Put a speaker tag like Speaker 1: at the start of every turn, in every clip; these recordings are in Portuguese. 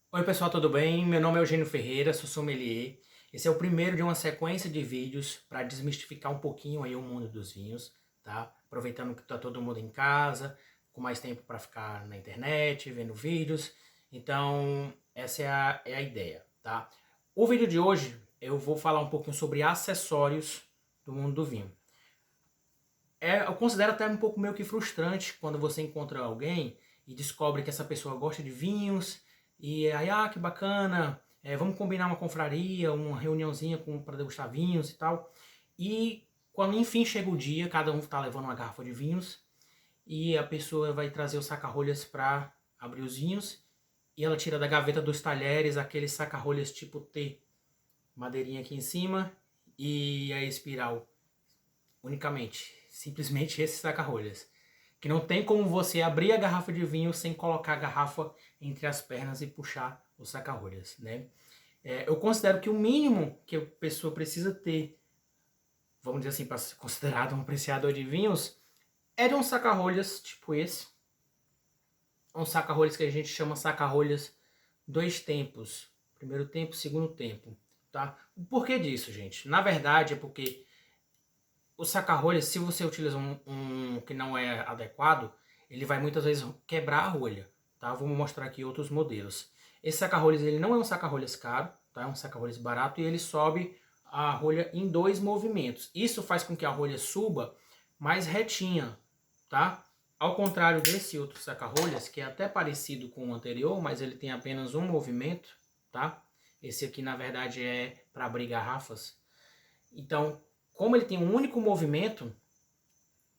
Speaker 1: Oi pessoal, tudo bem? Meu nome é Eugênio Ferreira, sou sommelier. Esse é o primeiro de uma sequência de vídeos para desmistificar um pouquinho aí o mundo dos vinhos, tá? Aproveitando que tá todo mundo em casa, com mais tempo para ficar na internet, vendo vídeos. Então, essa é a ideia, tá? O vídeo de hoje eu vou falar um pouquinho sobre acessórios do mundo do vinho. Eu considero até um pouco meio que frustrante quando você encontra alguém e descobre que essa pessoa gosta de vinhos e aí, que bacana, vamos combinar uma confraria, uma reuniãozinha para degustar vinhos e tal. E quando enfim chega o dia, cada um está levando uma garrafa de vinhos e a pessoa vai trazer os saca-rolhas para abrir os vinhos e ela tira da gaveta dos talheres aqueles saca-rolhas tipo T, madeirinha aqui em cima e a espiral unicamente, simplesmente esse saca-rolhas. Que não tem como você abrir a garrafa de vinho sem colocar a garrafa entre as pernas e puxar o saca-rolhas, né? Eu considero que o mínimo que a pessoa precisa ter, vamos dizer assim, para ser considerado um apreciador de vinhos, é de um saca-rolhas tipo esse. Um saca-rolhas que a gente chama saca-rolhas dois tempos. Primeiro tempo, segundo tempo, tá? O porquê disso, gente? Na verdade é porque o saca-rolhas, se você utiliza um que não é adequado, ele vai muitas vezes quebrar a rolha, tá? Vamos mostrar aqui outros modelos. Esse saca-rolhas ele não é um saca-rolhas caro, tá? É um saca-rolhas barato e ele sobe a rolha em dois movimentos. Isso faz com que a rolha suba mais retinha, tá? Ao contrário desse outro saca-rolhas, que é até parecido com o anterior, mas ele tem apenas um movimento, tá? Esse aqui, na verdade, é para abrir garrafas. Então, como ele tem um único movimento,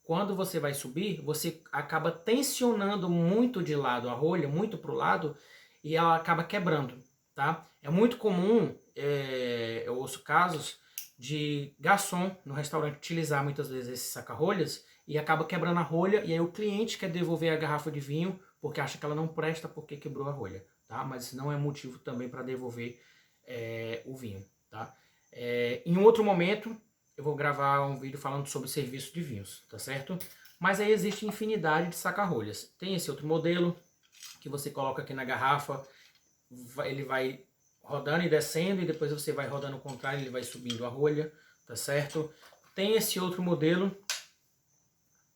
Speaker 1: quando você vai subir, você acaba tensionando muito de lado a rolha, muito para o lado, e ela acaba quebrando, tá? É muito comum, eu ouço casos de garçom no restaurante utilizar muitas vezes esses saca-rolhas e acaba quebrando a rolha, e aí o cliente quer devolver a garrafa de vinho porque acha que ela não presta porque quebrou a rolha, tá? Mas isso não é motivo também para devolver o vinho, tá? Em outro momento, eu vou gravar um vídeo falando sobre serviço de vinhos, tá certo? Mas aí existe infinidade de saca-rolhas. Tem esse outro modelo que você coloca aqui na garrafa, ele vai rodando e descendo e depois você vai rodando o contrário, ele vai subindo a rolha, tá certo? Tem esse outro modelo,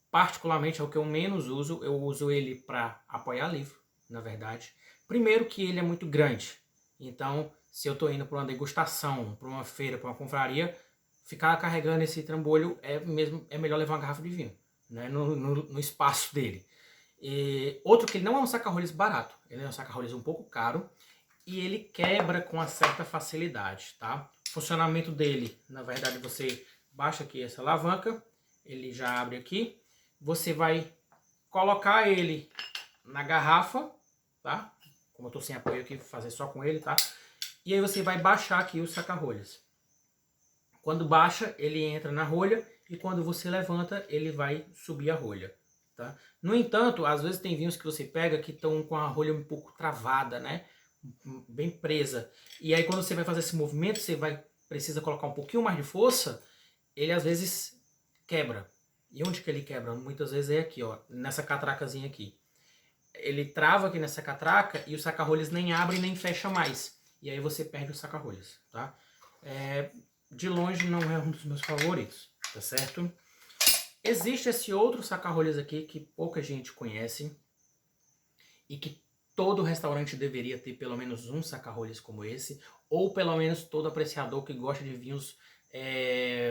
Speaker 1: particularmente é o que eu menos uso, eu uso ele para apoiar livro, na verdade. Primeiro que ele é muito grande, então se eu estou indo para uma degustação, para uma feira, para uma confraria, ficar carregando esse trambolho é melhor levar uma garrafa de vinho, né, no espaço dele. E outro que ele não é um saca-rolhas barato, ele é um saca-rolhas um pouco caro e ele quebra com uma certa facilidade, tá? O funcionamento dele, na verdade, você baixa aqui essa alavanca, ele já abre aqui, você vai colocar ele na garrafa, tá? Como eu estou sem apoio aqui, vou fazer só com ele, tá? E aí você vai baixar aqui o saca-rolhas. Quando baixa, ele entra na rolha e quando você levanta, ele vai subir a rolha. Tá? No entanto, às vezes tem vinhos que você pega que estão com a rolha um pouco travada, né? Bem presa. E aí quando você vai fazer esse movimento, você precisa colocar um pouquinho mais de força, ele às vezes quebra. E onde que ele quebra? Muitas vezes é aqui, ó, nessa catracazinha aqui. Ele trava aqui nessa catraca e o saca-rolhas nem abre nem fecha mais. E aí você perde o saca-rolhas, tá? De longe não é um dos meus favoritos, tá certo? Existe esse outro saca-rolhas aqui que pouca gente conhece e que todo restaurante deveria ter pelo menos um saca-rolhas como esse, ou pelo menos todo apreciador que gosta de vinhos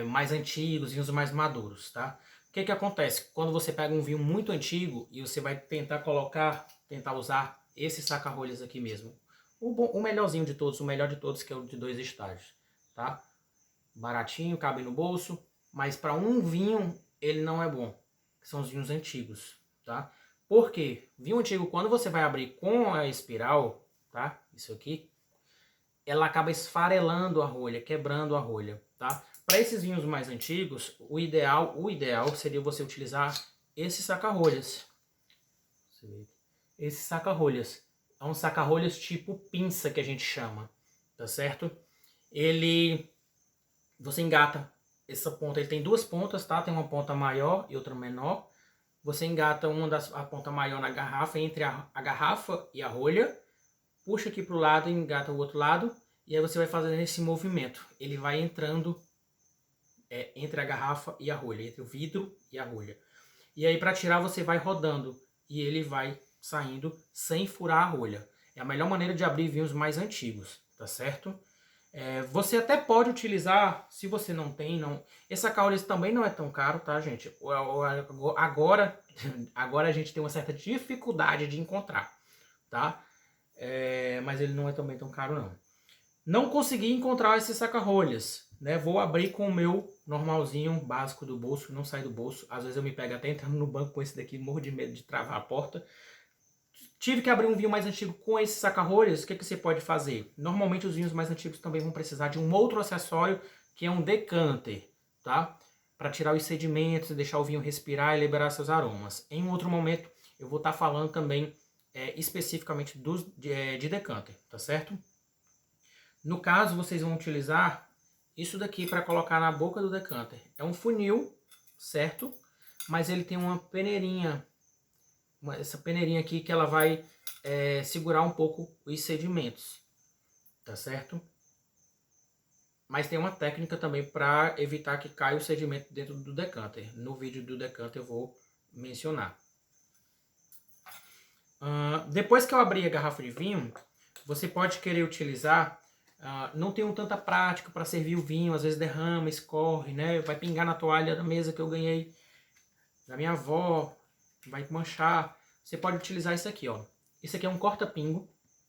Speaker 1: mais antigos, vinhos mais maduros, tá? O que que acontece? Quando você pega um vinho muito antigo e você vai tentar usar esse saca-rolhas aqui mesmo, o melhorzinho de todos, o melhor de todos, que é o de 2 estágios, tá? Baratinho, cabe no bolso, mas para um vinho ele não é bom, que são os vinhos antigos, tá? Por quê? Vinho antigo, quando você vai abrir com a espiral, tá? Isso aqui, ela acaba esfarelando a rolha, quebrando a rolha, tá? Para esses vinhos mais antigos, o ideal seria você utilizar esse saca-rolhas. Esse saca-rolhas. É um saca-rolhas tipo pinça que a gente chama, tá certo? Você engata essa ponta, ele tem duas pontas, tá? Tem uma ponta maior e outra menor. Você engata a ponta maior na garrafa, entre a garrafa e a rolha. puxa aqui pro lado e engata o outro lado, e aí você vai fazendo esse movimento. Ele vai entrando entre a garrafa e a rolha, entre o vidro e a rolha. E aí para tirar você vai rodando e ele vai saindo sem furar a rolha. É a melhor maneira de abrir vinhos mais antigos, tá certo? Você até pode utilizar, se você não tem, esse saca-rolhas também não é tão caro, tá, gente? Agora, agora a gente tem uma certa dificuldade de encontrar, tá? Mas ele não é também tão caro, não. Não consegui encontrar esse saca-rolhas, né? Vou abrir com o meu normalzinho, básico do bolso, que não sai do bolso. Às vezes eu me pego até entrando no banco com esse daqui, morro de medo de travar a porta. Tive que abrir um vinho mais antigo com esse saca-rolhas. O que você pode fazer? Normalmente os vinhos mais antigos também vão precisar de um outro acessório, que é um decanter, tá? Para tirar os sedimentos, deixar o vinho respirar e liberar seus aromas. Em um outro momento eu vou estar falando também especificamente de decanter, tá certo? No caso, vocês vão utilizar isso daqui para colocar na boca do decanter. É um funil, certo? Mas ele tem uma peneirinha, essa peneirinha aqui que ela vai segurar um pouco os sedimentos, tá certo? Mas tem uma técnica também para evitar que caia o sedimento dentro do decanter. No vídeo do decanter eu vou mencionar. Depois que eu abrir a garrafa de vinho, você pode querer utilizar. Não tenho tanta prática para servir o vinho, às vezes derrama, escorre, né? Vai pingar na toalha da mesa que eu ganhei da minha avó, vai manchar. Você pode utilizar isso aqui, ó. Isso aqui é um corta-pingo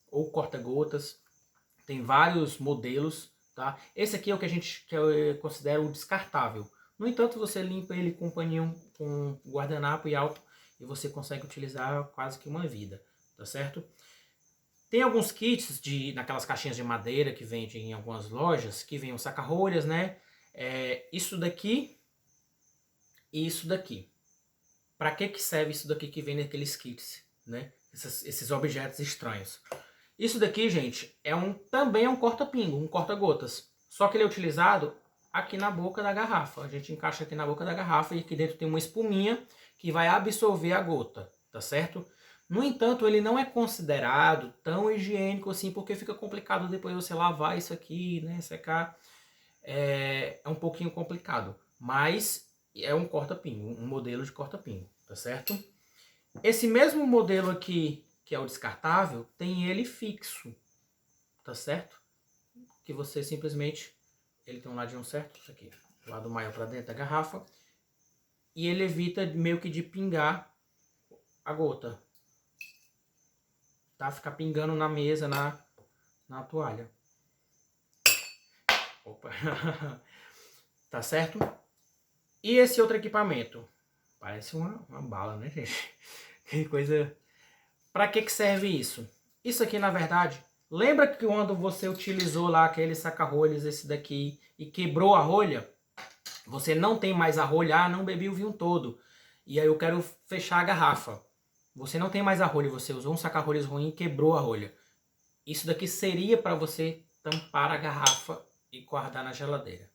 Speaker 1: ou corta-gotas. Tem vários modelos, tá? Esse aqui é o que eu considero o descartável. No entanto, você limpa ele com um paninho, com guardanapo e álcool e você consegue utilizar quase que uma vida, tá certo? Tem alguns kits naquelas caixinhas de madeira que vendem em algumas lojas, que vem os saca-rolhas, né? Isso daqui e isso daqui. Para que serve isso daqui que vem naqueles kits, né? Esses objetos estranhos. Isso daqui, gente, também é um corta-pingo, um corta-gotas. Só que ele é utilizado aqui na boca da garrafa. A gente encaixa aqui na boca da garrafa e aqui dentro tem uma espuminha que vai absorver a gota, tá certo? No entanto, ele não é considerado tão higiênico assim, porque fica complicado depois você lavar isso aqui, né, secar. É um pouquinho complicado, mas é um corta-pingo, um modelo de corta-pingo, tá certo? Esse mesmo modelo aqui, que é o descartável, tem ele fixo, tá certo? Que você simplesmente, ele tem um ladinho certo, isso aqui, o lado maior para dentro da garrafa, e ele evita meio que de pingar a gota, tá? Ficar pingando na mesa, na toalha. Opa! Tá certo? E esse outro equipamento? Parece uma bala, né, gente? Que coisa... Para que serve isso? Isso aqui, na verdade, lembra que quando você utilizou lá aquele saca-rolhas, esse daqui, e quebrou a rolha? Você não tem mais a rolha, não bebi o vinho todo. E aí eu quero fechar a garrafa. Você não tem mais a rolha, você usou um saca-rolhas ruim e quebrou a rolha. Isso daqui seria para você tampar a garrafa e guardar na geladeira.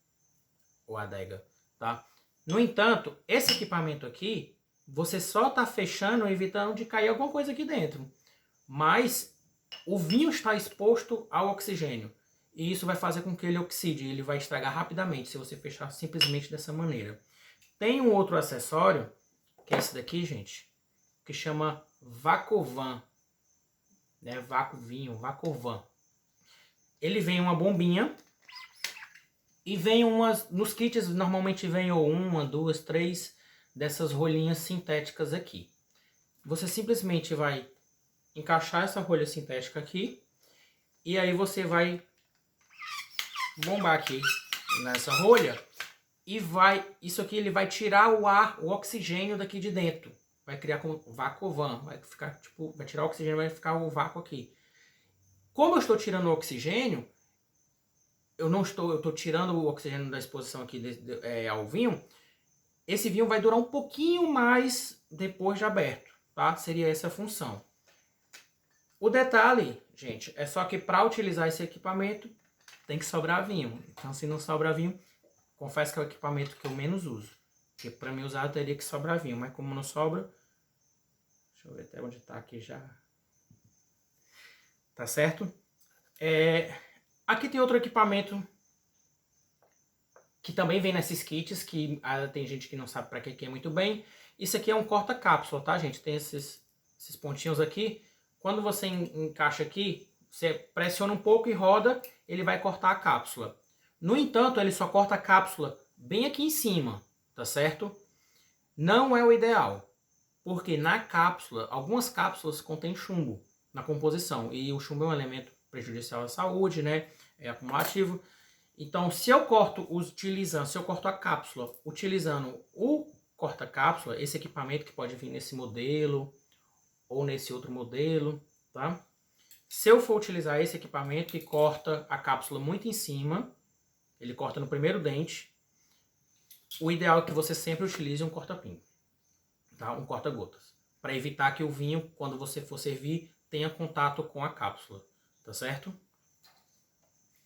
Speaker 1: Ou adega, tá? No entanto, esse equipamento aqui, você só está fechando, evitando de cair alguma coisa aqui dentro. Mas o vinho está exposto ao oxigênio. E isso vai fazer com que ele oxide. Ele vai estragar rapidamente se você fechar simplesmente dessa maneira. Tem um outro acessório, que é esse daqui, gente, que chama Vacovan. Né? Vacovan. Ele vem uma bombinha. E vem nos kits normalmente vem uma, duas, três dessas rolinhas sintéticas aqui. Você simplesmente vai encaixar essa rolha sintética aqui e aí você vai bombar aqui nessa rolha e isso aqui ele vai tirar o ar, o oxigênio daqui de dentro. Vai criar como Vacovan, vai tirar o oxigênio, vai ficar o vácuo aqui. Como eu estou tirando o oxigênio, eu estou tirando o oxigênio da exposição aqui ao vinho, esse vinho vai durar um pouquinho mais depois de aberto, tá? Seria essa a função. O detalhe, gente, é só que para utilizar esse equipamento tem que sobrar vinho. Então se não sobra vinho, confesso que é o equipamento que eu menos uso. Porque para mim usar teria que sobrar vinho, mas como não sobra, deixa eu ver até onde está aqui já. tá certo? Aqui tem outro equipamento que também vem nesses kits, que tem gente que não sabe para que é muito bem. Isso aqui é um corta-cápsula, tá, gente? Tem esses pontinhos aqui. Quando você encaixa aqui, você pressiona um pouco e roda, ele vai cortar a cápsula. No entanto, ele só corta a cápsula bem aqui em cima, tá certo? Não é o ideal, porque na cápsula, algumas cápsulas contêm chumbo na composição, e o chumbo é um elemento prejudicial à saúde, né? É acumulativo. Então, se eu corto a cápsula utilizando o corta-cápsula, esse equipamento que pode vir nesse modelo ou nesse outro modelo, tá? Se eu for utilizar esse equipamento que corta a cápsula muito em cima, ele corta no primeiro dente, o ideal é que você sempre utilize um corta-pingo, tá? Um corta-gotas, para evitar que o vinho, quando você for servir, tenha contato com a cápsula, tá certo?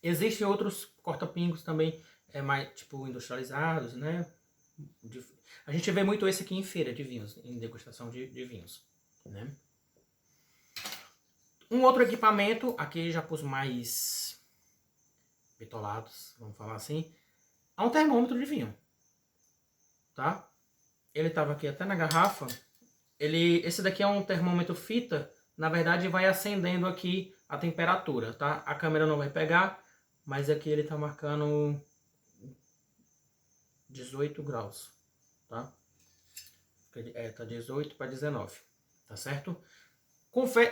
Speaker 1: Existem outros corta-pingos também, mais tipo industrializados, né? A gente vê muito esse aqui em feira de vinhos, em degustação de vinhos, né? Um outro equipamento, aqui já pus mais bitolados, vamos falar assim, é um termômetro de vinho, tá? Ele estava aqui até na garrafa. Esse daqui é um termômetro fita, na verdade vai acendendo aqui a temperatura, tá? A câmera não vai pegar, mas aqui ele tá marcando 18 graus, tá? Tá 18 para 19, tá certo?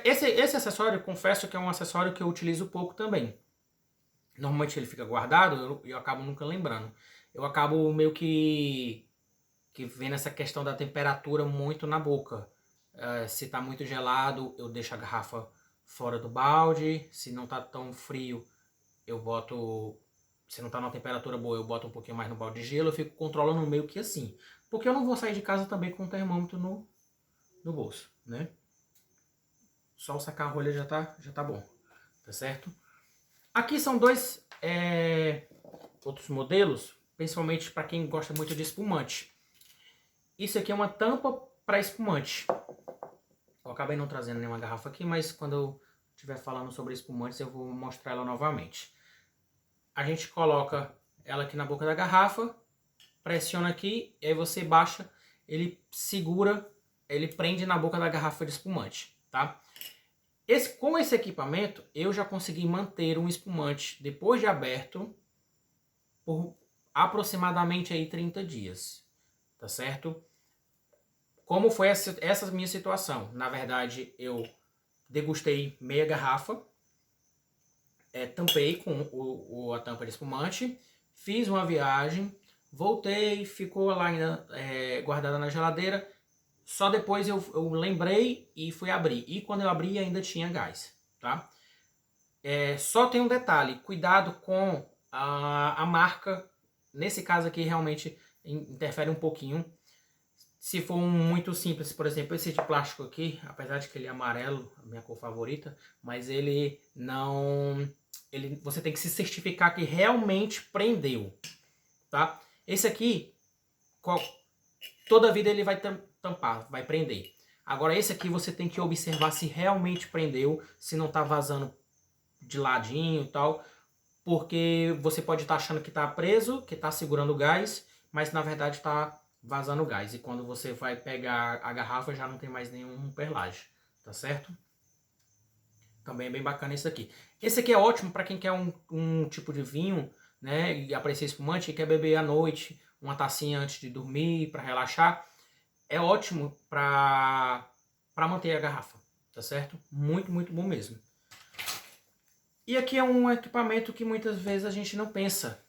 Speaker 1: Esse acessório, confesso que é um acessório que eu utilizo pouco também. Normalmente ele fica guardado e eu acabo nunca lembrando. Eu acabo meio que vendo essa questão da temperatura muito na boca. Se tá muito gelado, eu deixo a garrafa fora do balde. Se não tá tão frio, eu boto... Se não tá numa temperatura boa, eu boto um pouquinho mais no balde de gelo. Eu fico controlando meio que assim. Porque eu não vou sair de casa também com um termômetro no bolso, né? Só sacar a rolha já tá bom, tá certo? Aqui são dois outros modelos, principalmente para quem gosta muito de espumante. Isso aqui é uma tampa para espumante. Eu acabei não trazendo nenhuma garrafa aqui, mas quando eu estiver falando sobre espumantes eu vou mostrar ela novamente. A gente coloca ela aqui na boca da garrafa, pressiona aqui, e aí você baixa, ele segura, ele prende na boca da garrafa de espumante, tá? Com esse equipamento, eu já consegui manter um espumante, depois de aberto, por aproximadamente aí 30 dias, tá certo? Como foi essa minha situação? Na verdade, eu degustei meia garrafa, tampei com a tampa de espumante, fiz uma viagem, voltei, ficou lá ainda guardada na geladeira. Só depois eu lembrei e fui abrir. E quando eu abri ainda tinha gás, tá? Só tem um detalhe, cuidado com a marca. Nesse caso aqui realmente interfere um pouquinho. Se for muito simples, por exemplo, esse de plástico aqui, apesar de que ele é amarelo, a minha cor favorita, mas ele não... você tem que se certificar que realmente prendeu, tá? Esse aqui, toda a vida ele vai tampar, vai prender. Agora esse aqui você tem que observar se realmente prendeu, se não tá vazando de ladinho e tal, porque você pode estar achando que tá preso, que tá segurando o gás, mas na verdade tá vazando o gás. E quando você vai pegar a garrafa já não tem mais nenhum perlage, tá certo? Também é bem bacana esse aqui. Esse aqui é ótimo para quem quer um tipo de vinho, né, e aprecia espumante e quer beber à noite, uma tacinha antes de dormir, para relaxar. É ótimo para manter a garrafa, tá certo? Muito, muito bom mesmo. E aqui é um equipamento que muitas vezes a gente não pensa.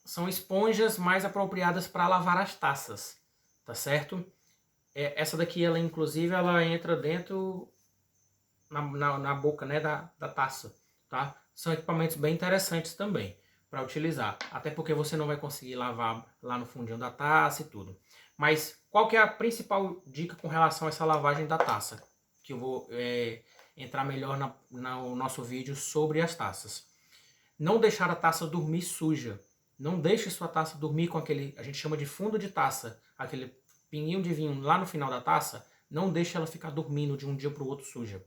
Speaker 1: São esponjas mais apropriadas para lavar as taças, tá certo? Essa daqui, ela inclusive, ela entra dentro na boca, né, da taça, tá? São equipamentos bem interessantes também para utilizar, até porque você não vai conseguir lavar lá no fundinho da taça e tudo. Mas qual que é a principal dica com relação a essa lavagem da taça? Que eu vou entrar melhor no nosso vídeo sobre as taças. Não deixar a taça dormir suja. Não deixe sua taça dormir com aquele, a gente chama de fundo de taça, aquele pinguinho de vinho lá no final da taça. Não deixe ela ficar dormindo de um dia para o outro suja.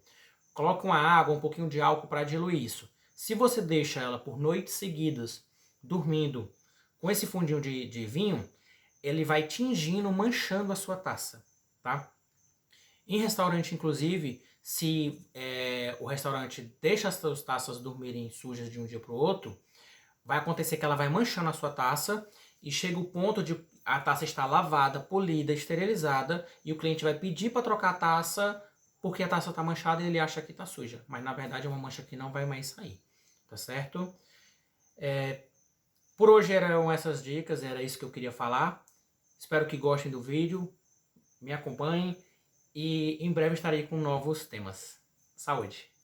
Speaker 1: coloca uma água, um pouquinho de álcool para diluir isso. Se você deixa ela por noites seguidas dormindo com esse fundinho de vinho, ele vai tingindo, manchando a sua taça, tá? Em restaurante, inclusive, se o restaurante deixa as suas taças dormirem sujas de um dia para o outro, vai acontecer que ela vai manchando a sua taça e chega o ponto de a taça estar lavada, polida, esterilizada e o cliente vai pedir para trocar a taça porque a taça está manchada e ele acha que está suja. Mas na verdade é uma mancha que não vai mais sair, tá certo? Por hoje eram essas dicas, era isso que eu queria falar. Espero que gostem do vídeo, me acompanhem e em breve estarei com novos temas. Saúde!